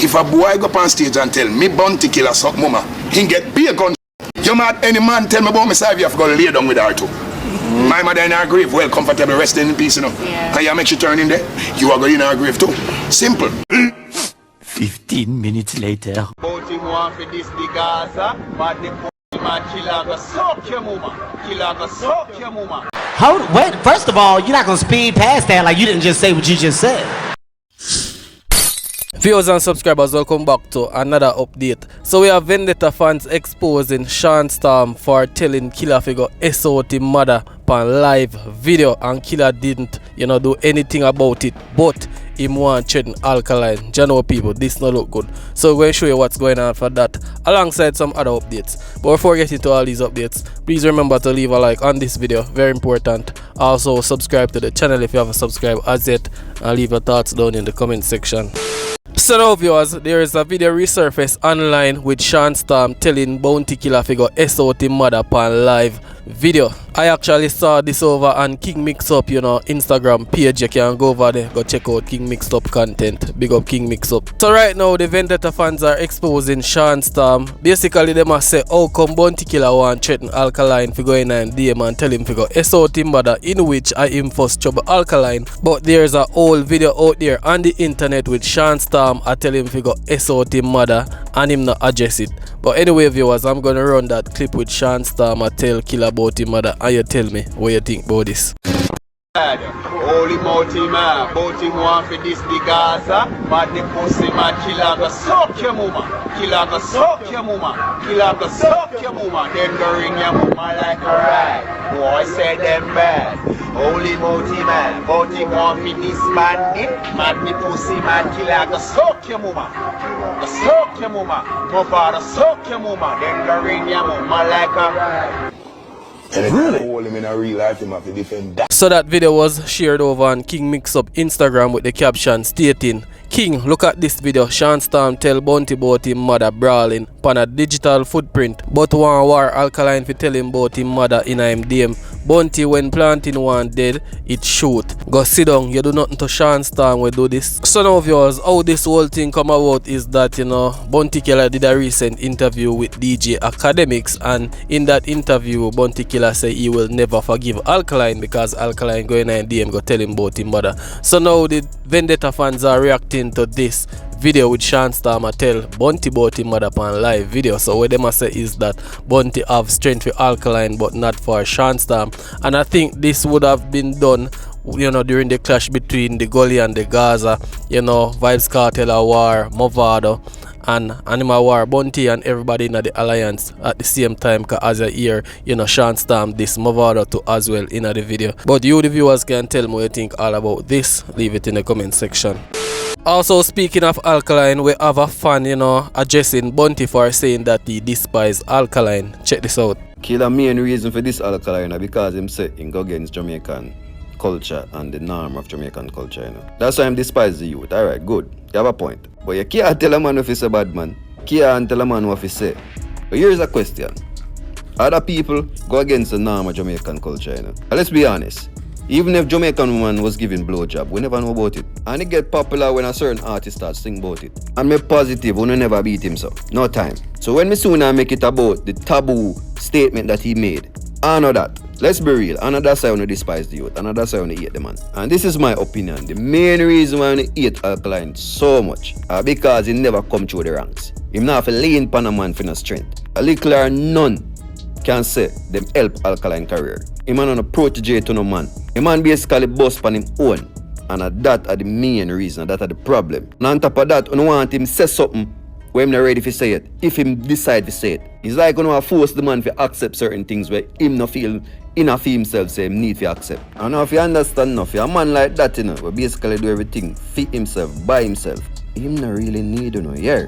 If a boy go up on stage and tell me bounty killer suck mama, he get be a gun. You mad any man tell me about me side, you have to go lay down with her too. My mother in her grave, well comfortable, resting in peace, you know. Yeah. Can you make she turn in there? You are going in her grave too. Simple. 15 minutes later. Bounty want for this the Gaza, but the man killer go suck your mama. Killer go suck your mama. Wait, first of all, you're not gonna speed past that like you didn't just say what you just said. Viewers and subscribers, welcome back to another update. So we have Vendetta fans exposing Shawn Storm for telling Killer figure SOT mother on live video, and Killer didn't, do anything about it, but him want threaten Alkaline. You know people, this not look good. So we're going to show you what's going on for that, alongside some other updates. But before we get into all these updates, please remember to leave a like on this video, very important. Also subscribe to the channel if you haven't subscribed as yet, and leave your thoughts down in the comment section. So now viewers, there is a video resurfaced online with Shawn Storm telling bounty killer figure SOT mother upon live video. I actually saw this over on King Mix Up, Instagram page. You can go over there, go check out King Mix Up content. Big up King Mix Up. So right now the Vendetta fans are exposing Shawn Storm. Basically they must say, how come bounty killer want threaten Alkaline for going and DM and tell him figure SOT mother, in which I him first trouble Alkaline. But there's a old video out there on the internet with Shawn Storm I tell him figure SOT mother and him not address it. But anyway viewers, I'm gonna run that clip with Shawn Storm I tell Killer about him mother, and you tell me what you think about this. Holy multi man, bounty want for this the Gaza, but the pussy man killer go suck your mama. Killer go suck your mama. Killer go suck your mama. Then go ring your mama like a rag. Boy say them bad. Holy multi man, bounty want for this man it, but the pussy man killer go suck your mama. Go suck your mama. My father suck your mama. Then go ring your mama like a rag. So that video was shared over on King Mix Up Instagram with the caption stating, King, look at this video. Shawn Storm tell Bounty about him mother brawling on a digital footprint, but one war Alkaline fi tell him about him mother in him DM. Bounty when planting one dead, it shoot. Go sit down, you do nothing to Shawn Storm we do this. So now viewers, how this whole thing come about is that Bounty Killer did a recent interview with DJ Academics, and in that interview Bounty Killer say he will never forgive Alkaline because Alkaline going and DM go tell him about him mother. So now the Vendetta fans are reacting to this video with Shawn Storm I tell Bounty about him mother on live video. So what they must say is that Bounty have strength for Alkaline but not for Shawn Storm, and I think this would have been done during the clash between the Gully and the Gaza, Vybz Kartel war, Movado and Animal War, Bounty and everybody in the alliance at the same time, cause as I hear, Shawn Storm this Movado too as well in the video. But you the viewers can tell me what you think all about this, leave it in the comment section. Also speaking of Alkaline, we have a fan addressing Bounty for saying that he despise Alkaline. Check this out. Killer main reason for this Alkaline because him say he go against Jamaican culture and the norm of Jamaican culture, That's why him despise the youth. Alright, good. You have a point. But you can't tell a man if he's a bad man. Can't tell a man what he say. But here's a question. Other people go against the norm of Jamaican culture, And let's be honest. Even if Jamaican woman was giving blowjob, we never know about it. And it get popular when a certain artist starts sing about it. And me positive, we never beat him so. No time. So when me soon I make it about the taboo statement that he made, I know that. Let's be real. And that's why I despise the youth. And that's why I hate the man. And this is my opinion. The main reason why I hate Alkaline so much because he never come through the ranks. He not have to lean upon a man for no strength. A little or none can say them help Alkaline career. He man on a protege to no man. The man basically bust on him own. And that are the main reason, that are the problem. And on top of that, you want him say something when him not ready to say it. If him decide to say it. It's like you force the man to accept certain things where him not feel enough for himself, say him need to accept. And now if you understand enough, a man like that, we basically do everything fit himself, by himself. Him not really need yeah.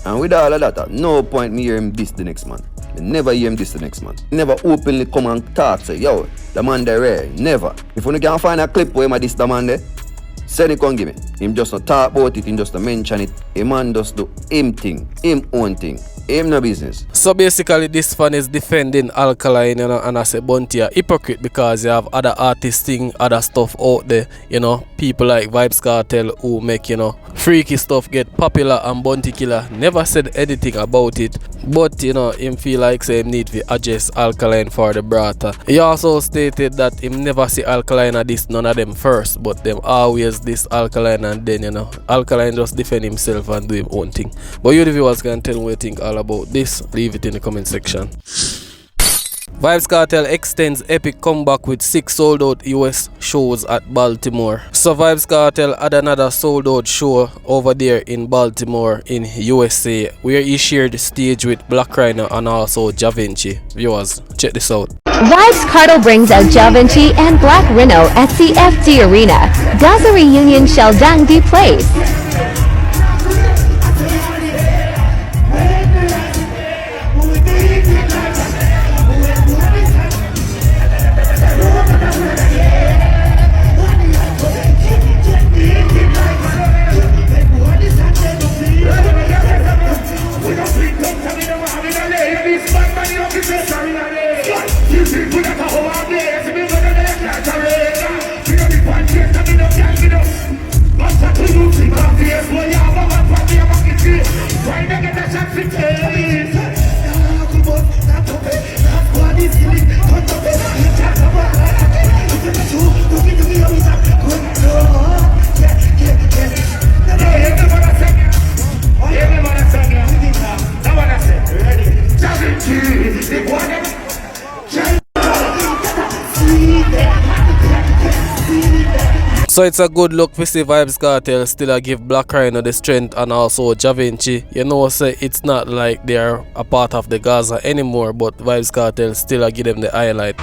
And with all of that, at no point me hear him diss the next man. I never hear him diss the next man. He never openly come and talk, say, yo, the man there rare. Never. If you can find a clip where I diss the man there, send it come give me. Him just not talk about it, him just not mention it. A man just do him thing, him own thing. Him no business. So basically this fan is defending Alkaline, you know, and I say Bunty a hypocrite because you have other artists sing other stuff out there, you know, people like Vybz Kartel who make, you know, freaky stuff get popular, and Bunty Killer never said anything about it, but you know, him feel like say him need to adjust Alkaline for the brata. He also stated that him never see Alkaline at this none of them first, but them always this Alkaline, and then you know, Alkaline just defend himself and do his own thing. But you the viewers can tell me what you think all about this. Leave it in the comment section. Vybz Kartel extends epic comeback with 6 sold out US shows at Baltimore. So Vybz Kartel had another sold out show over there in Baltimore in USA, where he shared the stage with Black Rhino and also Da Vinci. Viewers, check this out. Vybz Kartel brings out Da Vinci and Black Rhino at CFD Arena. Does a reunion shall dang be place? So it's a good look to see Vybz Kartel still give Black Rhino the strength and also Da Vinci. You know, say it's not like they're a part of the Gaza anymore, but Vybz Kartel still give them the highlight.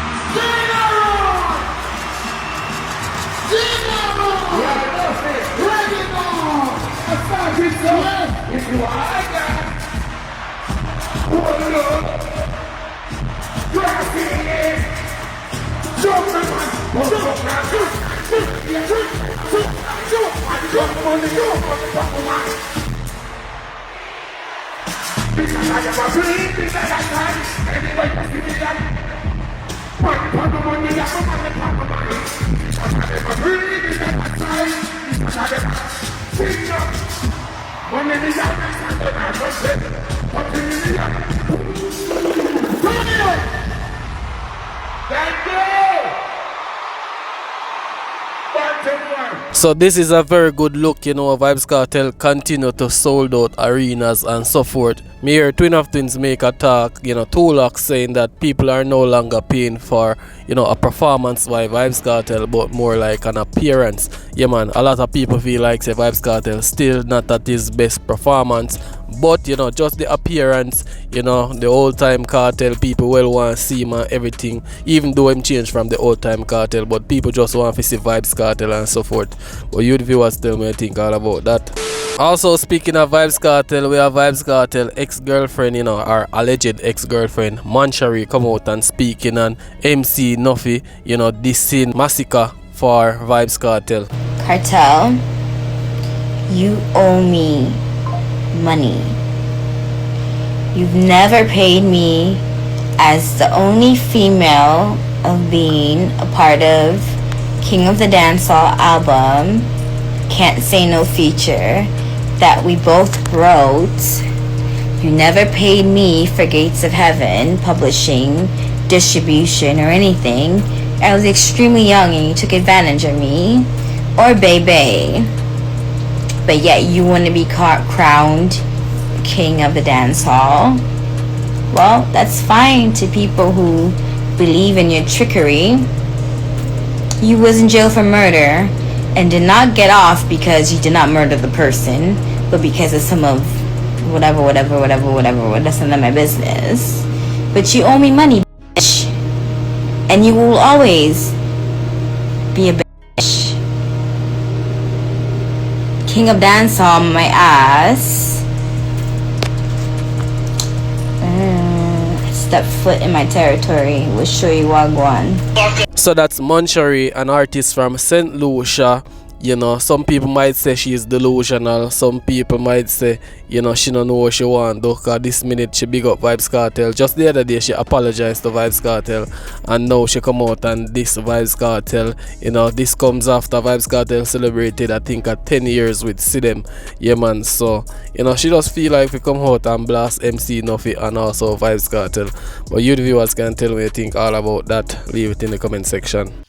So this is a very good look, you know. Vybz Kartel continue to sold out arenas and so forth. Me hear Twin of Twins make a talk, you know, Tulak saying that people are no longer paying for, you know, a performance by Vybz Kartel, but more like an appearance. Yeah man, a lot of people feel like say Vybz Kartel still not at his best performance, but you know, just the appearance, you know, the old time Cartel people well want to see him and everything, even though him changed from the old time Cartel, but people just want to see Vybz Kartel and so forth. But you the viewers tell me what you think all about that. Also speaking of Vybz Kartel, we have Vybz Kartel ex-girlfriend, you know, our alleged ex-girlfriend Manchari come out and speaking, and MC Nuffy, you know, dissing Massacre for Vybz Kartel. Kartel, you owe me money. You've never paid me as the only female of being a part of King of the Dancehall album, Can't Say No feature, that we both wrote. You never paid me for Gates of Heaven, publishing, distribution, or anything. I was extremely young and you took advantage of me. Or Bebe. But yet you want to be crowned King of the Dancehall. Well, that's fine to people who believe in your trickery. You was in jail for murder and did not get off because you did not murder the person, but because of some of whatever, that's none of my business. But you owe me money, bitch. And you will always be a bitch. King of Dancehall, my ass. Step foot in my territory. We'll show you Wagwan. So that's Manchari, an artist from St. Lucia, You know, some people might say she is delusional. Some people might say, you know, she don't know what she want though, cause this minute she big up Vybz Kartel. Just the other day she apologized to Vybz Kartel, and now she come out and this Vybz Kartel. You know, this comes after Vybz Kartel celebrated I think 10 years with Sidem. Yeah man, so you know she just feel like we come out and blast MC Nuffy and also Vybz Kartel. But you the viewers can tell me what you think all about that. Leave it in the comment section.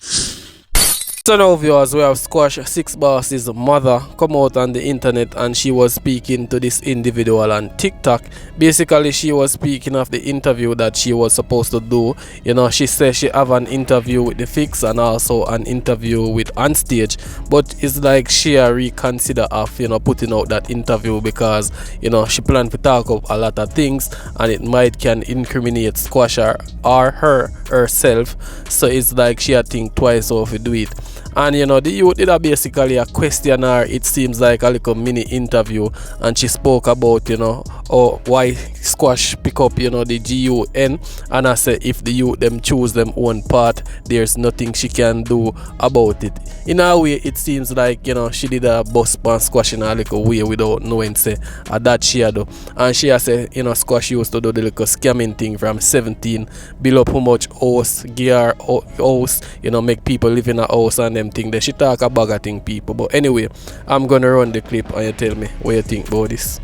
So now viewers, we have Squash 6boss's mother come out on the internet and she was speaking to this individual on TikTok. Basically she was speaking of the interview that she was supposed to do. You know, she said she have an interview with the Fix and also an interview with Onstage, but it's like she reconsider of, you know, putting out that interview because, you know, she planned to talk up a lot of things and it might can incriminate Squash or herself. So it's like she had think twice if to do it. And you know, the youth did a basically a question her, it seems like a little mini interview, and she spoke about, you know, why Squash pick up, you know, the GUN, and I said if the youth them choose them own part, there's nothing she can do about it. In a way it seems like, you know, she did a bus pan Squash in a little way without knowing say that she had do. And she has said, you know, Squash used to do the little scamming thing from 17, build up how much house, gear house, you know, make people live in a house and them thing that she talk about a thing people. But anyway, I'm gonna run the clip and you tell me what you think about this.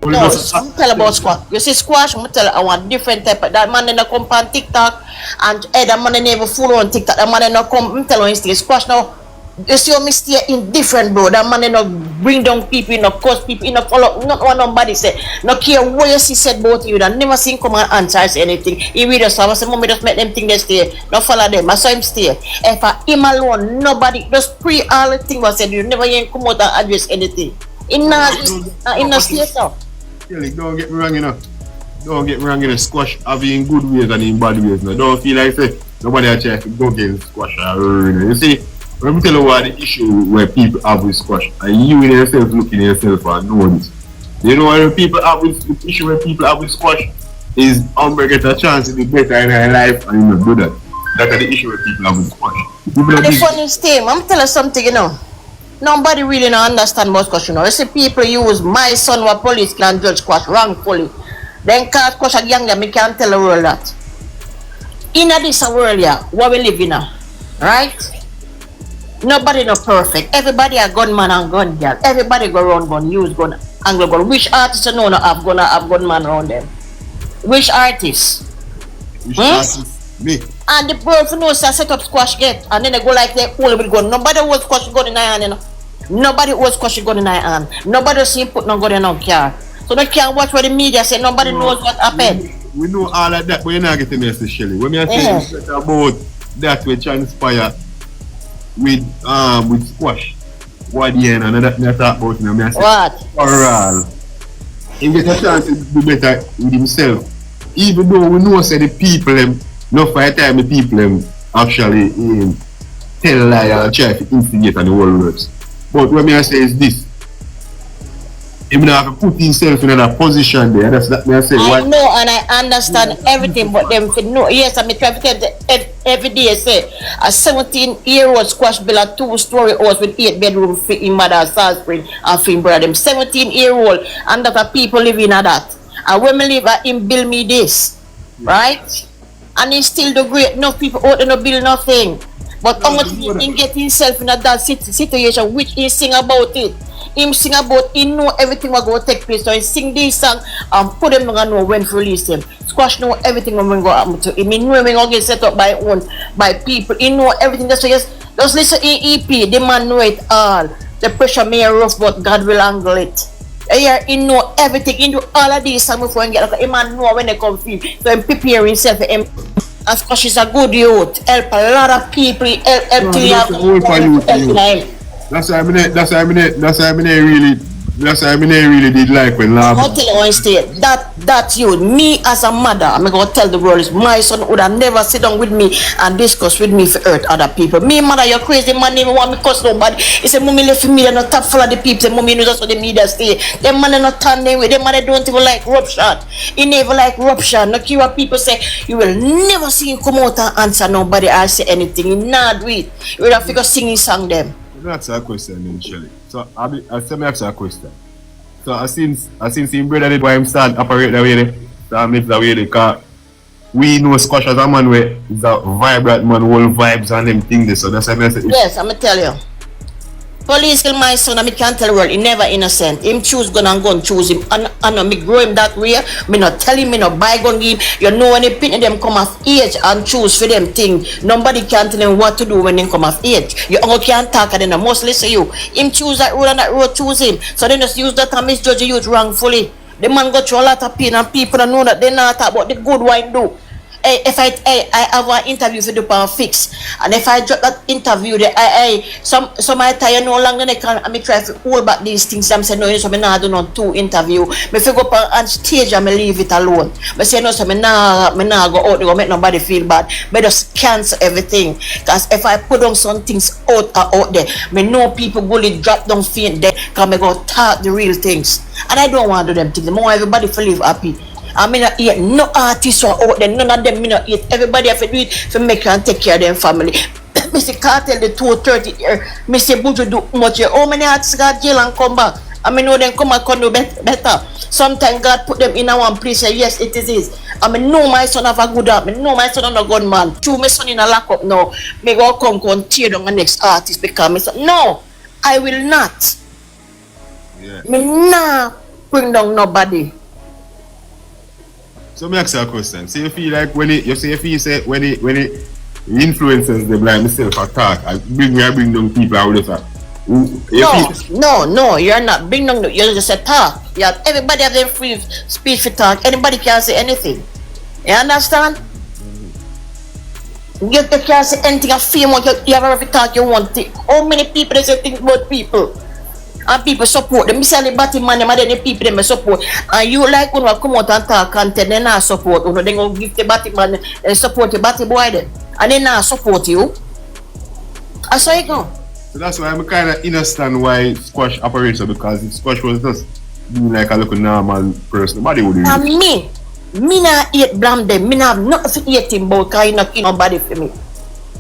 No, I'm tell about Squash. You see Squash, I'm tell I want different type of that man in come on TikTok and that man never follow on TikTok. That man in come tell on Insta. Squash now. You see how me stay indifferent, bro. That man bring down people, cause people, follow not what nobody say. No care what you see said about you. That never seen come and answer anything. He read us. I say, mommy just make them think they stay. No follow them. I saw him stay. If I him alone, nobody just pre all the things was said. You never hear him come out and address anything. In the state now. Don't get me wrong, you know. Don't get me wrong, you know. Squash have in good ways and in bad ways. No, don't feel like say nobody are trying to go against Squash. You see. Let me tell you what the issue where people have with Squash, and you in yourself looking at yourself and know this. You know what the people have with the issue where people have with Squash is Umber get a chance to be better in her life and you know do that. That's the issue where people have with Squash. The funniest thing, I'm telling you something, you know. Nobody really don't understand about Squash, you know. You see people use my son what police can judge Squash wrongfully. Then call Squash a gang, me can't tell the world that. In this world here, what we live in now, right? Nobody not perfect. Everybody a gunman and gun girl. Everybody go around gun, use gun, angle gun. Which artist you know not have gunman around them? Which artist? Which artist? Me. And the bird who knows set up Squash get and then they go like they hold with gun. Nobody was Squash gun in their hand, you know. Nobody was Squash gun in their hand. Nobody see him put no gun in no car. So they can't watch what the media say. Nobody knows what happened. We know all of that, but you're not getting me, Shelly. When I say about that which transpire with Squash, what the end and that me talk about now, me I say what? Overall, he get a chance to do better with himself. Even though we know say the people them, not for a time the people them actually tell a lie and try to instigate on the whole works. But what me I say is this. He will have to put himself in a position there. That's that me I say. I know and I understand everything, but them no. Yes, I mean try to tell every day say a 17-year-old Squash build a 2-story house with 8 bedroom in Mother Salt Spring and Film Brother. Them 17-year-old and that are people living at that. And when me live him build me this, right? And he still do great. Enough people out there no build nothing. But how much he get himself in a that situation which he sing about it. Him sing about he know everything will go take place. So he sing this song and put them on know when to release them. Squash know everything when go happen to him. He know when go get set up by people. He know everything. That's why just listen to EP. The man know it all. The pressure may rough, but God will angle it. Yeah, he know everything. He do all of these songs before he get like a man know when they come film. So he prepare himself for him. And Squash is a good youth. Help a lot of people. Help till you have That's why I really did like when love. I'll tell you one state that you, me as a mother, I'm gonna tell the world is my son would have never sit down with me and discuss with me for hurt other people. Me mother, you're crazy, man, never want me cuss nobody. He said, mommy left me, they're not top follow the people, say mommy knows that's what the media stay. Them man not turn them way, them man don't even like rupture. He never like rupture. No care what people say, you will never see him come out and answer nobody or say anything. He not do it. You will have to go singing song them. Let me ask you a question then, Shelly. So I tell me ask you a question. So I since him brother did why him start operate that way there. So I make that way there, cause we know Squash as a man where is a vibrant man, whole vibes and them things there. So that's why I say yes, I'ma tell you. Police kill my son and me can't tell the world he never innocent. Him choose gun and gun choose him. And me grow him that way. Me not tell him, me not buy gun give him. You know when they pin them come of age and choose for them thing. Nobody can tell him what to do when they come of age. You only can't talk and then they must listen to you. Him choose that road and that road choose him. So then just use that and misjudge the youth wrongfully. The man go through a lot of pain and people don't know that they not talk about the good wine do. If I have an interview for the power fix, and if I drop that interview, some I tell you no longer they can. I try to hold back these things. I'm saying no, so I not do no 2 interview. Me fi go up on stage and me leave it alone. Me say no, so me nah go out there go make nobody feel bad. Me just cancel everything. Cause if I put on some things out there, me know people go drop down faint there. Cause me go talk the real things, and I don't want to do them things. I want everybody to live happy. I mean, not eat no artists or out there, none of them me not eat. Everybody have to do it to make and take care of their family. Mr. Kartel the 230 here, Mr. Buju do much here. How many artists got jail and come back? I mean, know them come and can do better. Sometimes God put them in a one place and yes, it is. I mean, know my son have a good heart. I know my son have a good man. Two my son in a lock up now. Me go come tear down the next artist because me say, no, I will not. Yeah. Me nah bring down nobody. So me ask you a question. So you feel like when it influences them like myself attack, I bring down people out of that. No, you're not bring down. You just say talk. Yeah, everybody have their free speech for talk. Anybody can say anything. You understand? You can't say anything. I feel what you have every talk you want. How many people they say things about people? And people support them. Say the batty man, them and then the people them support. And you like when we come out and talk content, they not support. You know, they go give the batty man and support the batty boy then. And they not support you. That's how you go. So that's why I'm kind of understand why Squash operates, because if Squash was just being like a little normal person, nobody would do it. And me not hate blame them. Me not have nothing to hate him about because he not kill nobody for me.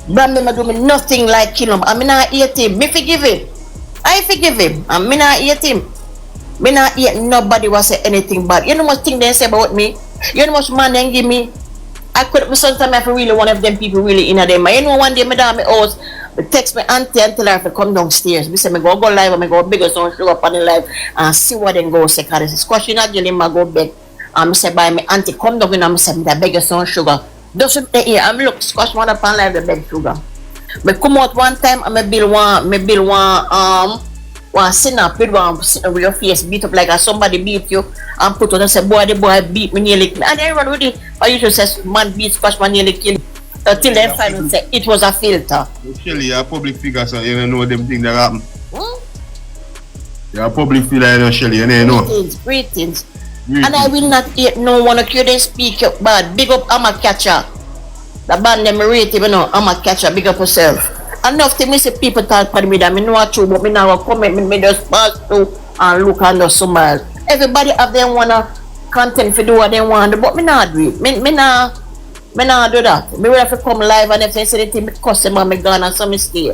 Blame them do me nothing like kill him. And me not hate him. Me forgive him. I forgive him, and me not hate him. Me not hate nobody was say anything bad. You know what thing they say about me? You know what man they give me? I could sometimes I really one of them people really in a them. You know one day me down my house, me text me auntie and tell her to come downstairs. Me say me go live and me go bigger so show up on the live and see what they go say. Cause they say Squash not dealing my go beg. And me say by me auntie come down and me say me that bigger some sugar. Doesn't here I'm look Squash one up on live the beg sugar. Me come out one time and me build one snap with one with your face beat up like somebody beat you and put on and say boy the boy beat me nearly kill. And everyone with it I usually say man beat Squash man nearly kill until they finally say it was a filter. Actually you're a public figure so you don't know them things that happen. You're a public figure you know Shelly you know. Greetings. And I will not hate no one of you they speak up bad. Big up I'm a catcher. The band them rate you know, I'm a catcher, big up yourself. Enough to me say people talk for me that me know what true, but me now comment, me just pass through and look and just smile. Everybody have them wanna content for do what they want, but me not do it. Me not do that. Me will have to come live and if they say anything, me cuss them and me gone and so me stay.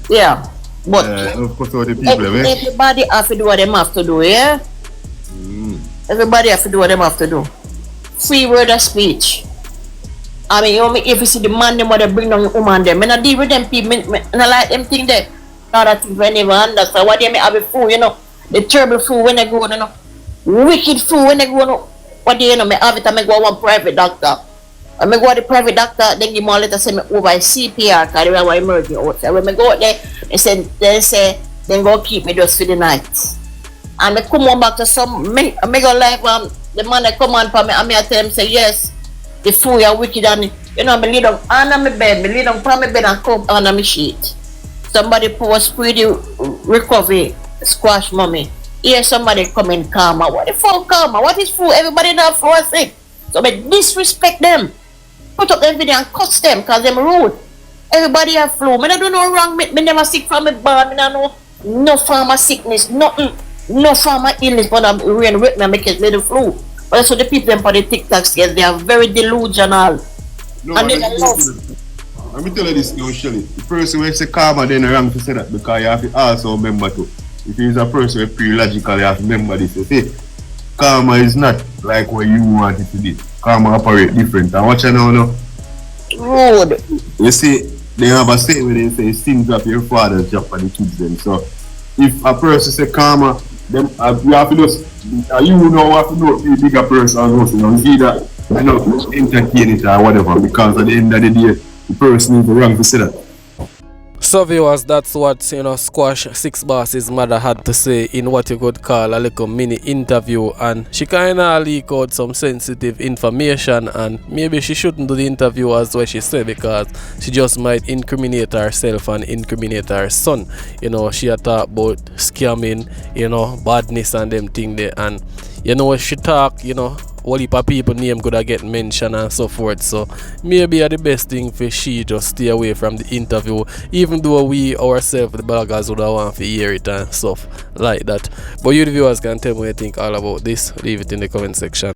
Yeah. But of course all the people, everybody have to do what they have to do, yeah? Everybody have to do what they have to do. Free word of speech. I mean, if you see the man, them what they bring down the woman, them, I deal with them people, I like them thing there. Not that thing I never understand. What they may have a fool, you know, the terrible fool when they go, you know, wicked fool when they go, you know, what they, you know, me have it, I may go one private doctor. I may go to the private doctor, then give me a letter, say me over CPR, because they have an emergency outside. When I go out there, they say, then go keep me just for the night. And I come on back to some, I may go like, the man that come on for me, I may tell him, say, yes. The fool are wicked and you know me lay down under my bed, me lay down from my bed and come under my sheet. Somebody post pretty recovery Squash mommy. Here somebody come in karma. What the fuck karma? What is fool? Everybody not for sick. So me disrespect them. Put up them video and cuss them because them rude. Everybody have flu. Me not do no wrong. Me never sick from my body. Me not know no farmer sickness, nothing, no farmer illness, but I'm rain with me make it little flu. But so the people them for the TikToks, yes, they are very delusional. No, and they love. Let me tell you this now, Shelly. The person who say karma, then wrong to say that because you have to also remember too. If he's a person who pretty logical, you have to remember this. You see, karma is not like what you want it to be. Karma operate different. And watch you now. Rude. You see, they have a saying where they say sins of your father's job for the kids then. So if a person say karma, then you have to just you know have to know the bigger person also. You know, see that I know entertain it or whatever, because at the end of the day the person is wrong to say that. So viewers, that's what Squash 6 Boss's mother had to say in what you could call a little mini interview, and she kinda leak out some sensitive information, and maybe she shouldn't do the interview as what she said, because she just might incriminate herself and incriminate her son. She had talked about scamming, badness and them thing there, and if she talk, all heap of people name could have get mentioned and so forth. So maybe the best thing for she just stay away from the interview, even though we ourselves, the bloggers, would have want to hear it and stuff like that. But you the viewers can tell me what you think all about this. Leave it in the comment section.